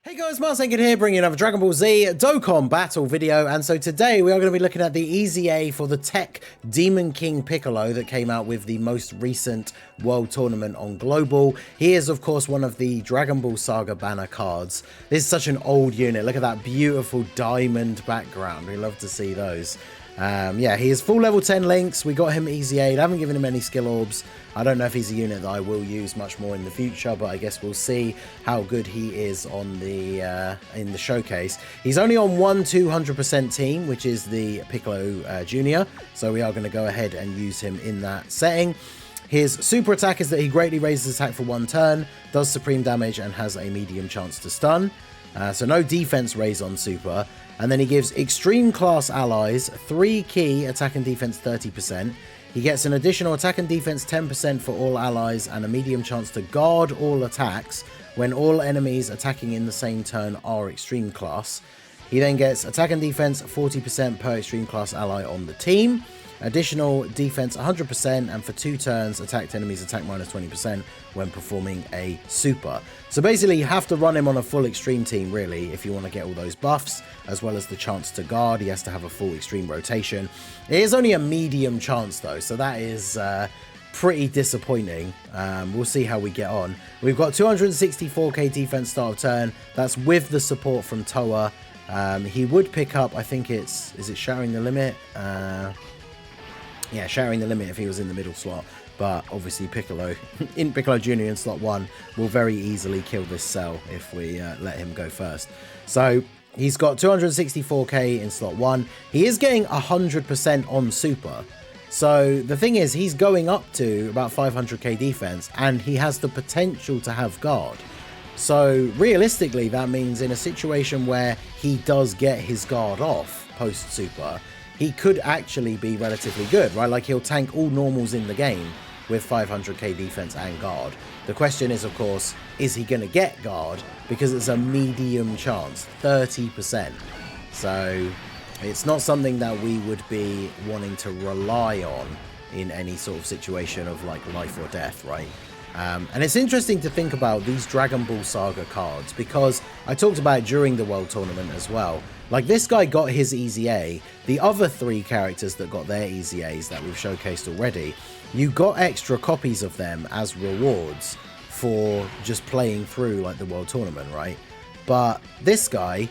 Hey guys, Marsenkin here, bringing another Dragon Ball Z Dokkan battle video, and so today we are going to be looking at the EZA for the Tech Demon King Piccolo that came out with the most recent World Tournament on Global. He is, of course, one of the Dragon Ball Saga banner cards. This is such an old unit. Look at that beautiful diamond background. We love to see those. Yeah, he is full level 10 links. We got him EZA'd. I haven't given him any skill orbs. I don't know if he's a unit that I will use much more in the future, but I guess we'll see how good he is on the in the showcase. He's only on one 200% team, which is the Piccolo Junior, so we are going to go ahead and use him in that setting. His super attack is that he greatly raises attack for one turn, does supreme damage, and has a medium chance to stun. So no defense raise on super. And then he gives extreme class allies 3 key attack and defense 30%. He gets an additional attack and defense 10% for all allies and a medium chance to guard all attacks when all enemies attacking in the same turn are extreme class. He then gets attack and defense 40% per extreme class ally on the team. Additional defense 100%, and for 2 turns, attacked enemies attack minus 20% when performing a super. So basically, you have to run him on a full extreme team, really, if you want to get all those buffs, as well as the chance to guard. He has to have a full extreme rotation. It is only a medium chance, though, so that is pretty disappointing. We'll see how we get on. We've got 264k defense start of turn. That's with the support from Toa. He would pick up, I think is it Shattering the Limit? Yeah, Shattering the Limit if he was in the middle slot, but obviously Piccolo, in Piccolo Jr. in slot 1, will very easily kill this cell if we let him go first. So he's got 264k in slot 1. He is getting 100% on super. So the thing is, he's going up to about 500k defense, and he has the potential to have guard. So realistically, that means in a situation where he does get his guard off post super, he could actually be relatively good, right? Like, he'll tank all normals in the game with 500k defense and guard. The question is, of course, is he going to get guard? Because it's a medium chance, 30%. So it's not something that we would be wanting to rely on in any sort of situation of like life or death, right? And it's interesting to think about these Dragon Ball Saga cards, because I talked about it during the World Tournament as well. Like, this guy got his EZA. The other 3 characters that got their EZAs that we've showcased already, you got extra copies of them as rewards for just playing through like the World Tournament, right? But this guy,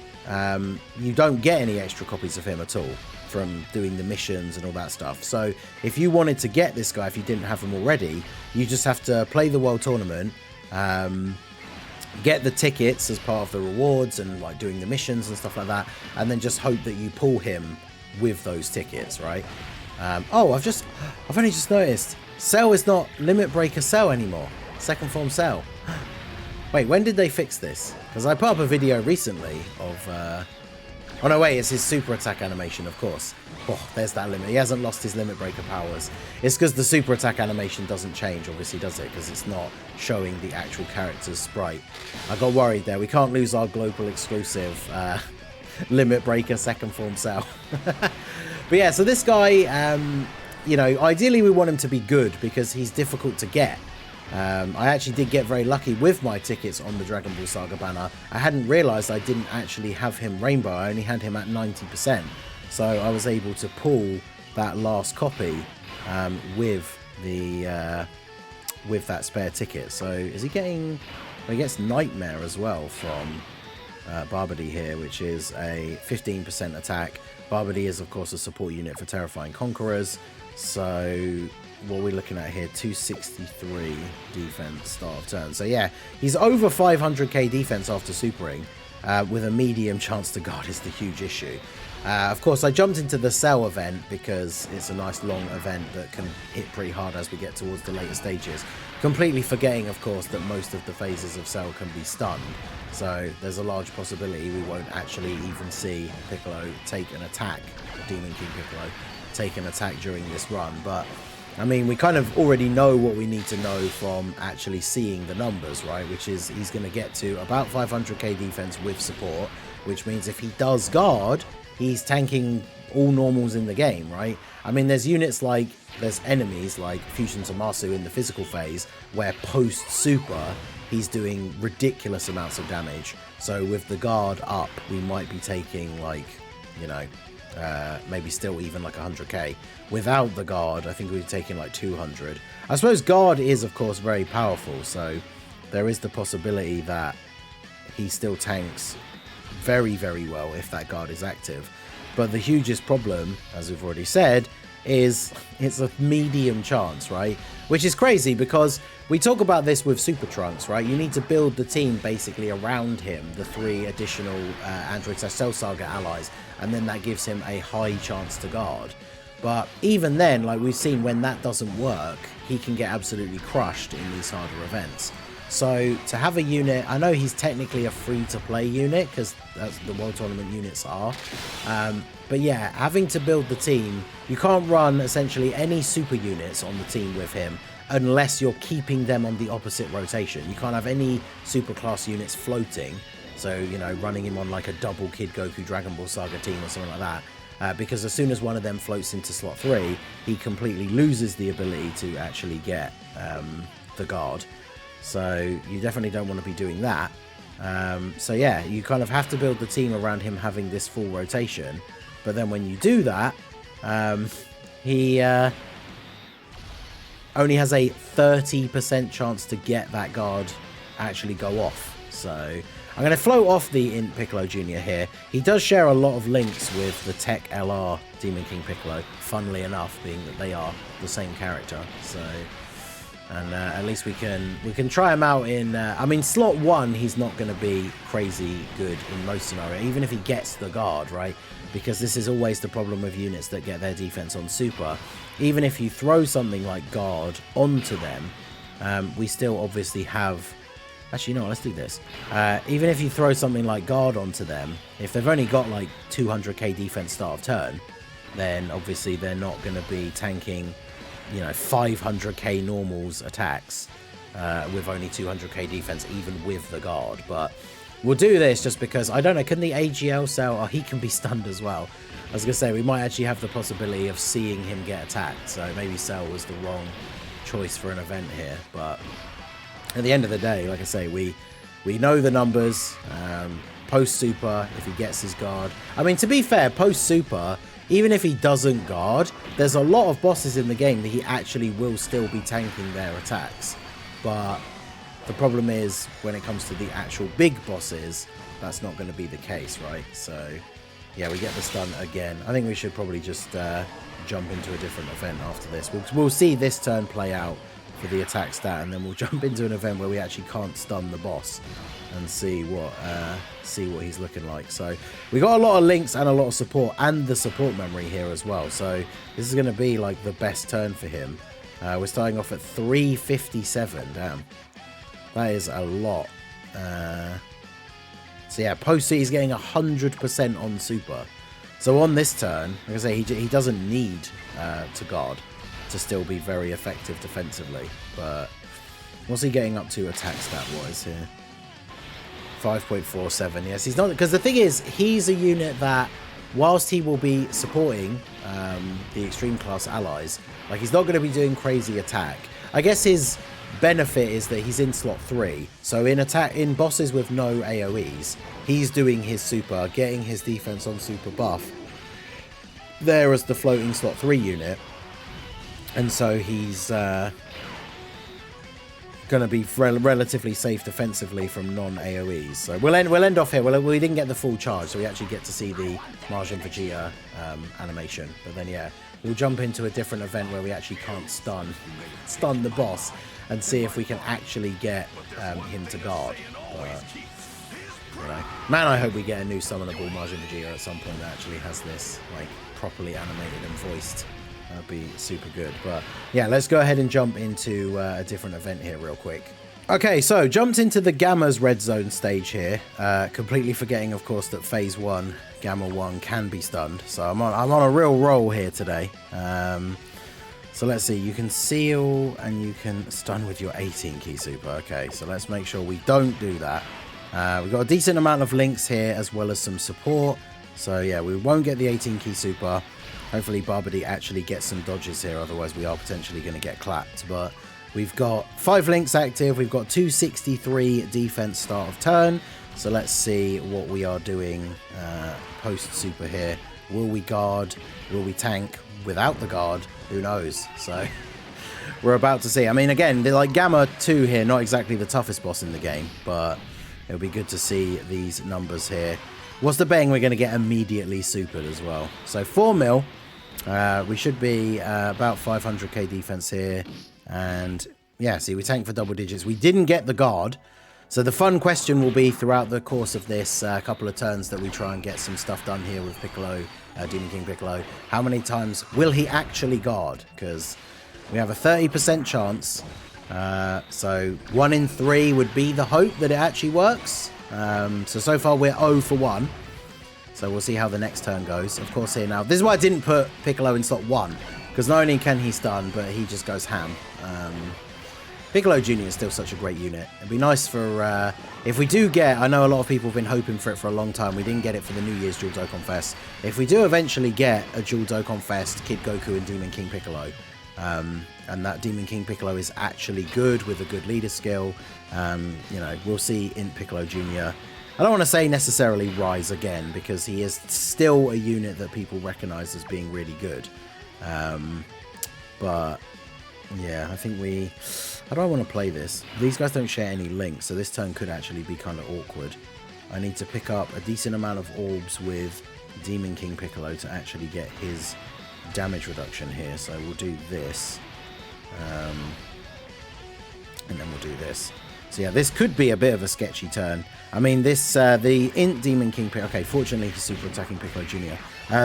you don't get any extra copies of him at all from doing the missions and all that stuff. So if you wanted to get this guy, if you didn't have him already, you just have to play the World Tournament, get the tickets as part of the rewards and like doing the missions and stuff like that, and then just hope that you pull him with those tickets, right? Oh, I've only just noticed Cell is not Limit Breaker Cell anymore. Second form Cell. Wait, when did they fix this? Because I put up a video recently of oh no, wait, it's his super attack animation, of course. Oh, there's that limit. He hasn't lost his limit breaker powers. It's because the super attack animation doesn't change, obviously, does it? Because it's not showing the actual character's sprite. I got worried there. We can't lose our global exclusive limit breaker second form cell. But yeah, so this guy, you know, ideally we want him to be good because he's difficult to get. I actually did get very lucky with my tickets on the Dragon Ball Saga banner. I hadn't realised I didn't actually have him Rainbow. I only had him at 90%. So I was able to pull that last copy with that spare ticket. So is he getting... Well, he gets Nightmare as well from Barbody here, which is a 15% attack. Barbody is, of course, a support unit for Terrifying Conquerors. So what we're looking at here, 263 defense start of turn. So yeah, he's over 500k defense after supering, with a medium chance to guard is the huge issue. Of course, I jumped into the Cell event because it's a nice long event that can hit pretty hard as we get towards the later stages. Completely forgetting, of course, that most of the phases of Cell can be stunned. So there's a large possibility we won't actually even see Piccolo take an attack, Demon King Piccolo, take an attack during this run. But I mean, we kind of already know what we need to know from actually seeing the numbers, right? Which is he's going to get to about 500k defense with support, which means if he does guard, he's tanking all normals in the game, right? I mean, there's enemies like Fusion Zamasu in the physical phase where post super he's doing ridiculous amounts of damage. So with the guard up, we might be taking like, you know, maybe still even like 100k. Without the guard, I think we're taking like 200. I suppose guard is of course very powerful, so there is the possibility that he still tanks very, very well if that guard is active. But the hugest problem, as we've already said, is it's a medium chance, right? Which is crazy because we talk about this with Super Trunks, right? You need to build the team basically around him, the 3 additional Android Cell Saga allies, and then that gives him a high chance to guard. But even then, like we've seen, when that doesn't work, he can get absolutely crushed in these harder events. So to have a unit, I know he's technically a free-to-play unit because that's the World Tournament units are. But yeah, having to build the team, you can't run essentially any super units on the team with him unless you're keeping them on the opposite rotation. You can't have any super class units floating. So, you know, running him on like a double Kid Goku Dragon Ball Saga team or something like that. Because as soon as one of them floats into slot 3, he completely loses the ability to actually get the guard. So you definitely don't want to be doing that. So yeah, you kind of have to build the team around him having this full rotation. But then when you do that, he only has a 30% chance to get that guard actually go off. So I'm going to float off the Int Piccolo Jr. here. He does share a lot of links with the Tech LR Demon King Piccolo, funnily enough, being that they are the same character. So, and at least we can try him out in, I mean, slot 1, he's not going to be crazy good in most scenarios, even if he gets the guard, right? Because this is always the problem with units that get their defense on super. Even if you throw something like guard onto them, we still obviously have... Actually, no, let's do this. Even if you throw something like guard onto them, if they've only got like 200k defense start of turn, then obviously they're not going to be tanking, you know, 500k normals attacks with only 200k defense, even with the guard. But we'll do this just because, I don't know, can the AGL Cell... Oh, he can be stunned as well. I was going to say, we might actually have the possibility of seeing him get attacked, so maybe Cell was the wrong choice for an event here. But at the end of the day, like I say, we know the numbers. Post super, if he gets his guard. I mean, to be fair, post super, even if he doesn't guard, there's a lot of bosses in the game that he actually will still be tanking their attacks. But the problem is, when it comes to the actual big bosses, that's not going to be the case, right? So yeah, we get the stun again. I think we should probably just jump into a different event after this. We'll see this turn play out for the attack stat, and then we'll jump into an event where we actually can't stun the boss and see what he's looking like. So we got a lot of links and a lot of support, and the support memory here as well. So this is going to be like the best turn for him. We're starting off at 357. Damn, that is a lot. So yeah, post he's getting 100% on super. So on this turn, like I say, he doesn't need to guard to still be very effective defensively. But what's he getting up to attack stat wise here? 5.47. Yes, he's not, because the thing is, he's a unit that, whilst he will be supporting the extreme class allies, like, he's not going to be doing crazy attack. I guess his benefit is that he's in slot 3, so in bosses with no AoEs, he's doing his super, getting his defense on super buff there as the floating slot 3 unit, and so he's going to be relatively safe defensively from non-AoEs. So we'll end off here. We didn't get the full charge, so we actually get to see the Majin Vegeta animation. But then yeah, we'll jump into a different event where we actually can't stun the boss and see if we can actually get him to guard. But, you know, man, I hope we get a new summonable Majin Vegeta at some point that actually has this like properly animated and voiced. That'd be super good. But yeah, let's go ahead and jump into a different event here real quick. Okay, so jumped into the Gamma's red zone stage here, completely forgetting, of course, that phase 1, Gamma 1 can be stunned. So I'm on a real roll here today. So let's see, you can seal and you can stun with your 18 key super. Okay, so let's make sure we don't do that. We've got a decent amount of links here as well as some support. So yeah, we won't get the 18 key super. Hopefully Barbady actually gets some dodges here, otherwise we are potentially going to get clapped. But we've got 5 links active, we've got 263 defense start of turn. So let's see what we are doing post super here. Will we guard? Will we tank without the guard? Who knows? So we're about to see. I mean, again, they're like Gamma 2 here, not exactly the toughest boss in the game, but it'll be good to see these numbers here. What's the betting we're going to get immediately supered as well? So 4 mil. We should be about 500k defense here. And yeah, see, we tanked for double digits. We didn't get the guard. So the fun question will be throughout the course of this couple of turns that we try and get some stuff done here with Piccolo, Demon King Piccolo. How many times will he actually guard? Because we have a 30% chance. So 1 in 3 would be the hope that it actually works. So far we're 0 for 1. So we'll see how the next turn goes. Of course here now, this is why I didn't put Piccolo in slot 1. Because not only can he stun, but he just goes ham. Piccolo Jr. is still such a great unit. It'd be nice for, if we do get, I know a lot of people have been hoping for it for a long time. We didn't get it for the New Year's Dual Dokkan Fest. If we do eventually get a Dual Dokkan Fest, Kid Goku and Demon King Piccolo, and that Demon King Piccolo is actually good with a good leader skill, you know, we'll see Int Piccolo Jr. I don't want to say necessarily rise again, because he is still a unit that people recognize as being really good. But yeah, I think how do I want to play this? These guys don't share any links, so this turn could actually be kind of awkward. I need to pick up a decent amount of orbs with Demon King Piccolo to actually get his damage reduction here. So we'll do this. And then we'll do this. So yeah, this could be a bit of a sketchy turn. I mean, this, the Int Demon King Piccolo, okay, fortunately he's super attacking Piccolo Jr.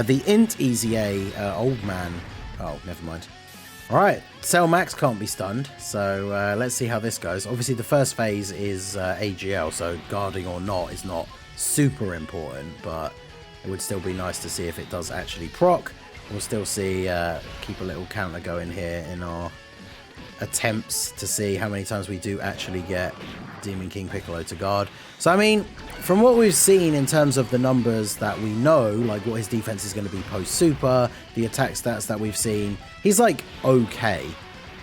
The Int EZA old man, oh, never mind. Alright, Cell Max can't be stunned, so let's see how this goes. Obviously the first phase is AGL, so guarding or not is not super important, but it would still be nice to see if it does actually proc. We'll still see, keep a little counter going here in our attempts to see how many times we do actually get Demon King Piccolo to guard. So I mean, from what we've seen in terms of the numbers that we know, like what his defense is going to be post super, the attack stats that we've seen, he's like okay.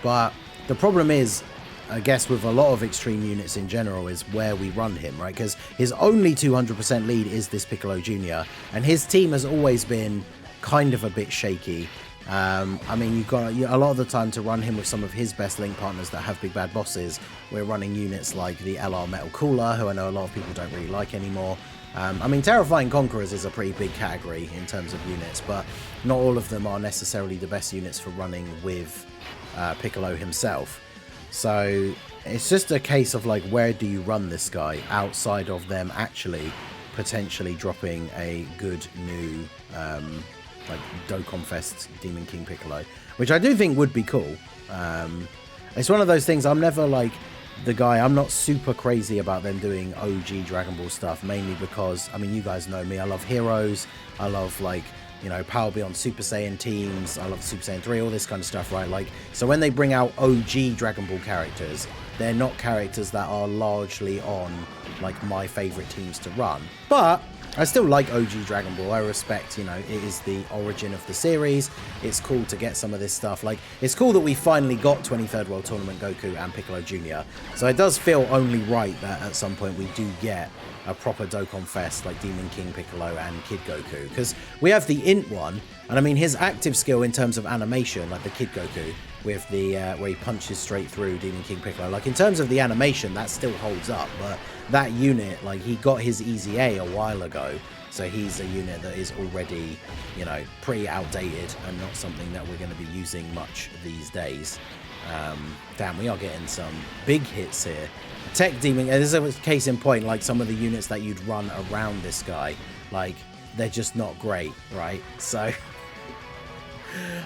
But the problem is, I guess with a lot of extreme units in general, is where we run him, right? Because his only 200% lead is this Piccolo Jr. and his team has always been kind of a bit shaky. I mean, you've got a lot of the time to run him with some of his best link partners that have big bad bosses. We're running units like the LR Metal Cooler, who I know a lot of people don't really like anymore. I mean, Terrifying Conquerors is a pretty big category in terms of units, but not all of them are necessarily the best units for running with Piccolo himself. So it's just a case of like, where do you run this guy outside of them actually potentially dropping a good new like Dokkan Fest Demon King Piccolo, which I do think would be cool. It's one of those things, I'm never like the guy, I'm not super crazy about them doing OG Dragon Ball stuff, mainly because, I mean, you guys know me, I love heroes, I love like, you know, Power Beyond Super Saiyan teams, I love Super Saiyan 3, all this kind of stuff, right? Like, so when they bring out OG Dragon Ball characters, they're not characters that are largely on like my favorite teams to run, but I still like OG Dragon Ball. I respect, you know, it is the origin of the series. It's cool to get some of this stuff. Like, it's cool that we finally got 23rd World Tournament Goku and Piccolo Jr. So it does feel only right that at some point we do get a proper Dokkan Fest like Demon King Piccolo and Kid Goku. Because we have the Int one, and I mean, his active skill in terms of animation, like the Kid Goku, with the where he punches straight through Demon King Piccolo, like in terms of the animation, that still holds up. But that unit, like, he got his EZA a while ago, so he's a unit that is already, you know, pretty outdated and not something that we're going to be using much these days. Damn, we are getting some big hits here. Tech Demon, there's a case in point, like some of the units that you'd run around this guy, like, they're just not great, right? So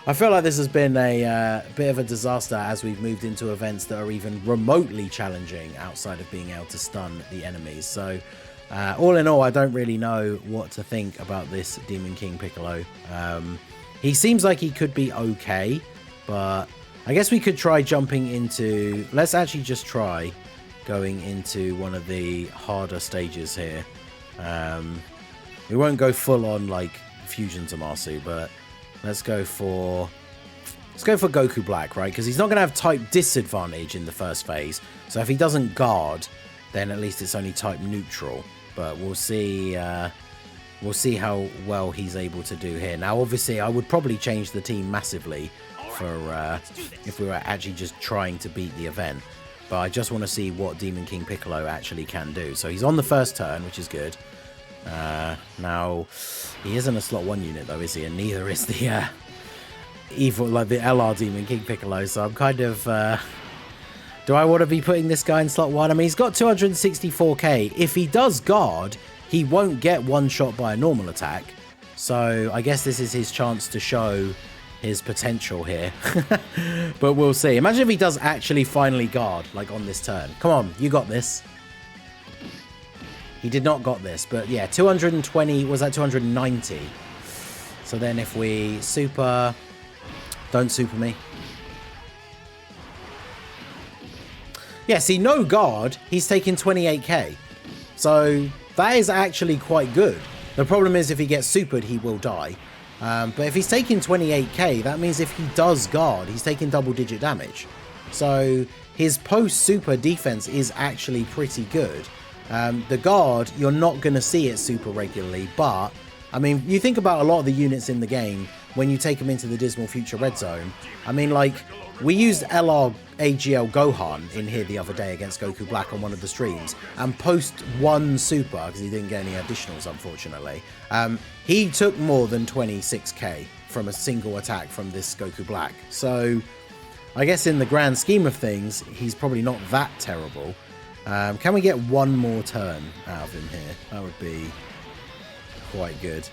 I feel like this has been a bit of a disaster as we've moved into events that are even remotely challenging outside of being able to stun the enemies. So all in all, I don't really know what to think about this Demon King Piccolo. He seems like he could be okay. But I guess we could try jumping into... Let's actually just try going into one of the harder stages here. We won't go full on like Fusion Zamasu, but let's go for Goku Black, right? Because he's not going to have type disadvantage in the first phase. So if he doesn't guard, then at least it's only type neutral. But we'll see how well he's able to do here. Now, obviously, I would probably change the team massively for if we were actually just trying to beat the event. But I just want to see what Demon King Piccolo actually can do. So he's on the first turn, which is good. Now, he isn't a slot 1 unit though, is he? And neither is the evil, like the LR Demon King Piccolo. So I'm kind of... do I want to be putting this guy in slot 1? I mean, he's got 264k. If he does guard, he won't get one shot by a normal attack. So I guess this is his chance to show his potential here. But we'll see. Imagine if he does actually finally guard, like on this turn. Come on, you got this. He did not got this, but yeah, 220, was that 290? So then if we super... Don't super me. Yeah, see, no guard, he's taking 28k. So that is actually quite good. The problem is if he gets supered, he will die. But if he's taking 28k, that means if he does guard, he's taking double-digit damage. So his post-super defense is actually pretty good. The guard, you're not going to see it super regularly, but, I mean, you think about a lot of the units in the game, when you take them into the Dismal Future Red Zone, I mean, like, we used LR AGL Gohan in here the other day against Goku Black on one of the streams, and post 1 super, because he didn't get any additionals, unfortunately, he took more than 26k from a single attack from this Goku Black. So, I guess in the grand scheme of things, he's probably not that terrible. Can we get one more turn out of him here? That would be quite good.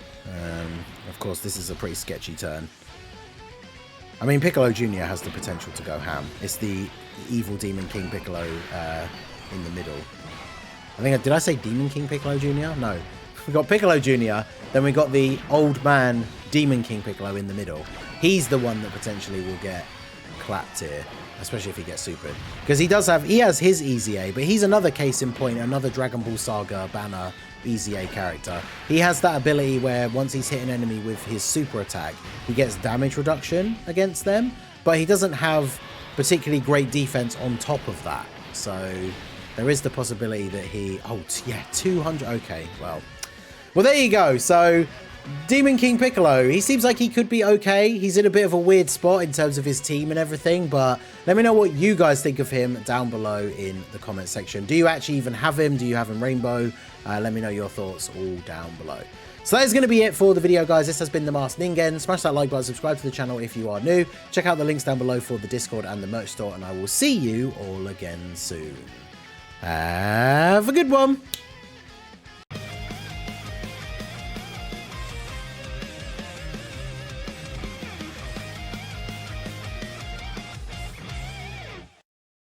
Of course, this is a pretty sketchy turn. I mean, Piccolo Jr. has the potential to go ham. It's the evil Demon King Piccolo in the middle. I think, did I say Demon King Piccolo Jr.? No. We got Piccolo Jr., then we got the old man Demon King Piccolo in the middle. He's the one that potentially will get clapped here, especially if he gets supered. Because he has his EZA, but he's another case in point, another Dragon Ball Saga banner EZA character. He has that ability where once he's hit an enemy with his super attack, he gets damage reduction against them, but he doesn't have particularly great defense on top of that. So there is the possibility that he... Oh, yeah, 200... Okay, well, there you go. So Demon King Piccolo, he seems like he could be okay. He's in a bit of a weird spot in terms of his team and everything, but let me know what you guys think of him down below in the comment section. Do you actually even have him? Do you have him Rainbow? Let me know your thoughts all down below. So that is going to be it for the video, guys. This has been The Masked Ningen. Smash that like button, subscribe to the channel if you are new. Check out the links down below for the Discord and the merch store, and I will see you all again soon. Have a good one.